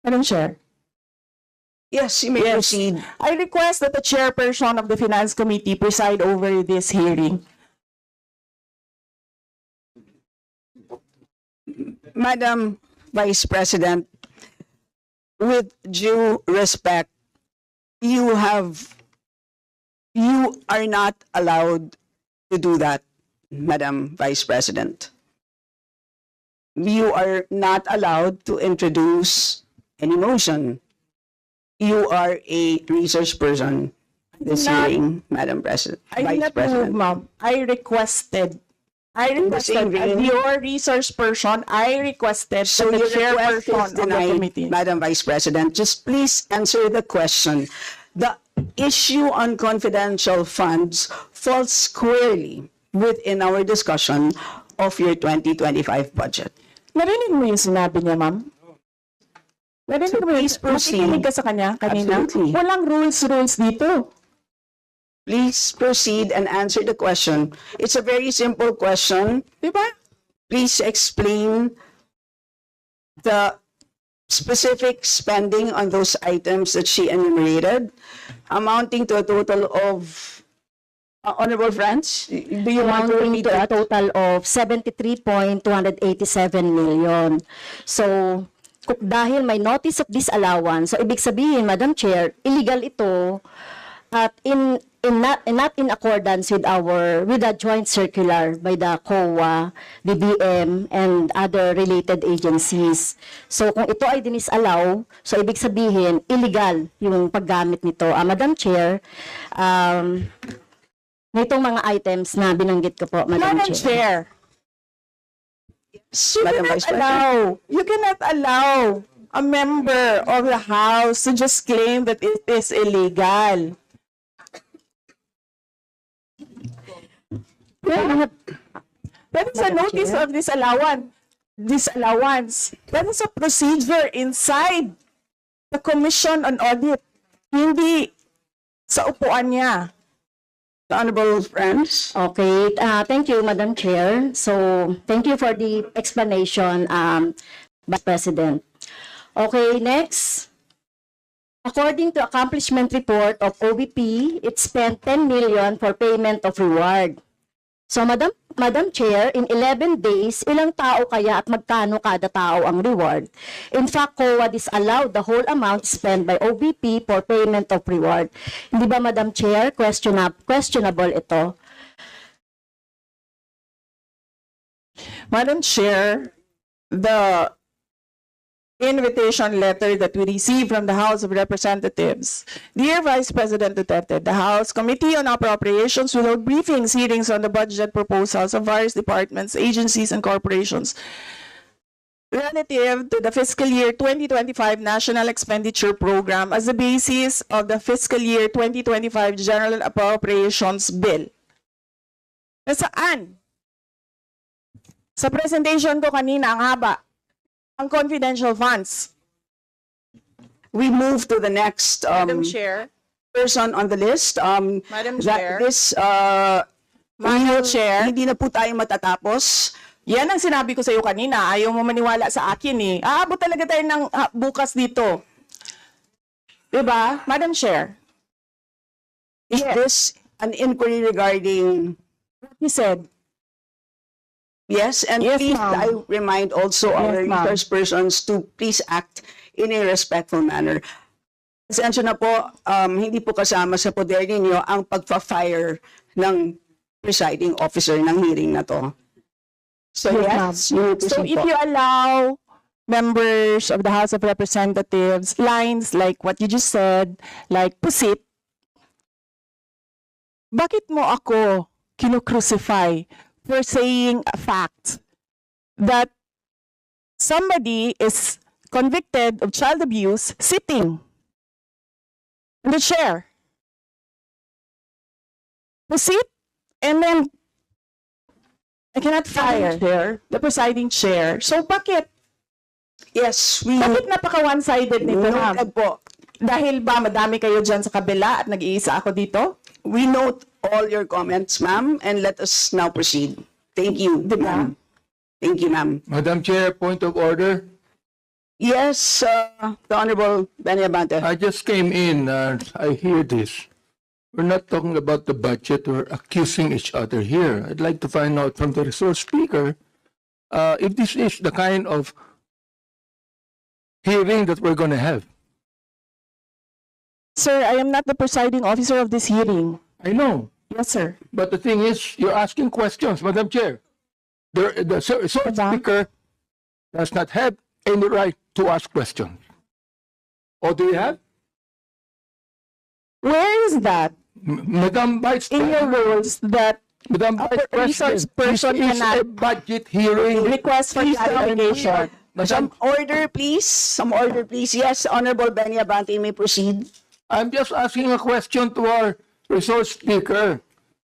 Madam Chair. Yes, you may proceed. I request that the chairperson of the Finance Committee preside over this hearing. Madam Vice President, with due respect, you are not allowed to do that, Madam Vice President. You are not allowed to introduce any motion. You are a research person this hearing, Madam President. I did Vice not move, President. ma'am. I requested same vein. as your research person, I requested So that the your request chairperson is of the denied, committee. Madam Vice President. Just please answer the question. The issue on confidential funds falls squarely within our discussion of your 2025 budget. Narinig mo yung sinabi niya, ma'am? Narinig mo yung please proceed. nakikinig ka sa kanya kanina? Absolutely. Walang rules dito. Please proceed and answer the question. It's a very simple question. Di ba? Please explain the specific spending on those items that she enumerated, amounting to a total of, Honorable Friends, do you want to amounting repeat to a that? total of 73.287 million. So, dahil may notice of disallowance, so ibig sabihin, Madam Chair, illegal ito at not in accordance with the joint circular by the COA, BBM, and other related agencies. So, kung ito ay dinisallow, so ibig sabihin, illegal yung paggamit nito. Madam Chair, nitong mga items na binanggit ko po, Madam Madam Chair. Chair, Madam Vice President. you cannot allow a member of the House to just claim that it is illegal. That is a notice of disallowance. That is a procedure inside the Commission on Audit. Hindi sa upuan niya. Honorable Friends. Okay, thank you, Madam Chair. So, thank you for the explanation, Vice President. Okay, next. According to accomplishment report of OBP, it spent 10 million for payment of reward. So, Madam Chair, in 11 days, ilang tao kaya at magkano kada tao ang reward? In fact, COA disallowed the whole amount spent by OBP for payment of reward. Hindi ba, Madam Chair, questionable ito? Madam Chair, the invitation letter that we received from the House of Representatives. Dear Vice President Duterte, the House Committee on Appropriations will hold briefings, hearings on the budget proposals of various departments, agencies, and corporations relative to the fiscal year 2025 National Expenditure Program as the basis of the fiscal year 2025 General Appropriations Bill. Nasaan? Sa presentation ko kanina, ang haba. Ang confidential funds. We move to the next Madam Chair. person on the list. Madam that Chair. This, Madam Chair. Hindi na po tayo matatapos. Yan ang sinabi ko sa iyo kanina. Ayaw mo maniwala sa akin eh. Aabot talaga tayo ng bukas dito. Diba? Madam Chair. Is this an inquiry regarding... He said, Yes, and Yes, please, ma'am. I remind also our Yes, ma'am. research persons to please act in a respectful manner. Pasensya na po, hindi po kasama sa poder ninyo ang pagpa-fire ng presiding officer ng hearing na to. So yes, you may so proceed if po. you allow members of the House of Representatives lines like what you just said, like pusit, bakit mo ako kinukrucify for saying a fact that somebody is convicted of child abuse sitting in the chair? Pusit, and then I cannot fire the presiding chair. So bakit? Yes, Bakit napaka one-sided nito, ma'am? noted po. Dahil ba madami kayo dyan sa kabila at nag-iisa ako dito? We note all your comments, ma'am, and let us now proceed. Thank you, ma'am. Thank you, ma'am. Madam Chair, point of order. Yes, the Honorable Benny Abante. I just came in and I hear this. We're not talking about the budget. We're accusing each other here. I'd like to find out from the resource speaker if this is the kind of hearing that we're going to have. Sir, I am not the presiding officer of this hearing. I know, Yes, sir. but the thing is, you're asking questions, Madam Chair. The resource speaker does not have any right to ask questions. Or do you have? Where is that Madam Vice in your President, rules that Madam Vice resource President, person this is a cannot budget hearing. request for clarification? Some order, please. Some order, please. Yes, Honorable Benny Abante, you may proceed. I'm just asking a question to our resource speaker,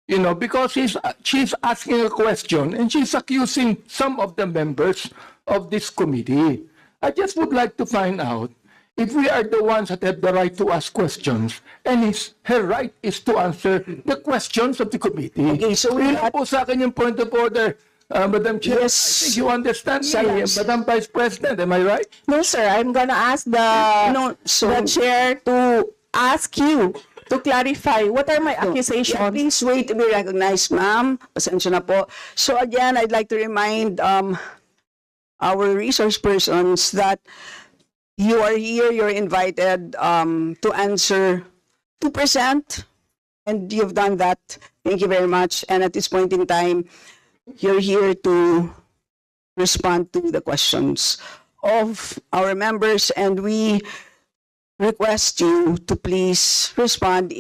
you know, because she's asking a question and she's accusing some of the members of this committee. I just would like to find out if we are the ones that have the right to ask questions and her right is to answer the questions of the committee. Okay, so we Yun have- po sa akin yung point of order, Madam Chair. Yes. I think you understand me, Yes. Madam Vice President, am I right? No, sir. I'm gonna ask the No, so- the chair to ask you to clarify what are my Yeah, accusations. please wait to be recognized, ma'am. Pasensya na po. So again, I'd like to remind our resource persons that you are here, you're invited to answer 2%, and you've done that. Thank you very much. And at this point in time, you're here to respond to the questions of our members, and we request you to please respond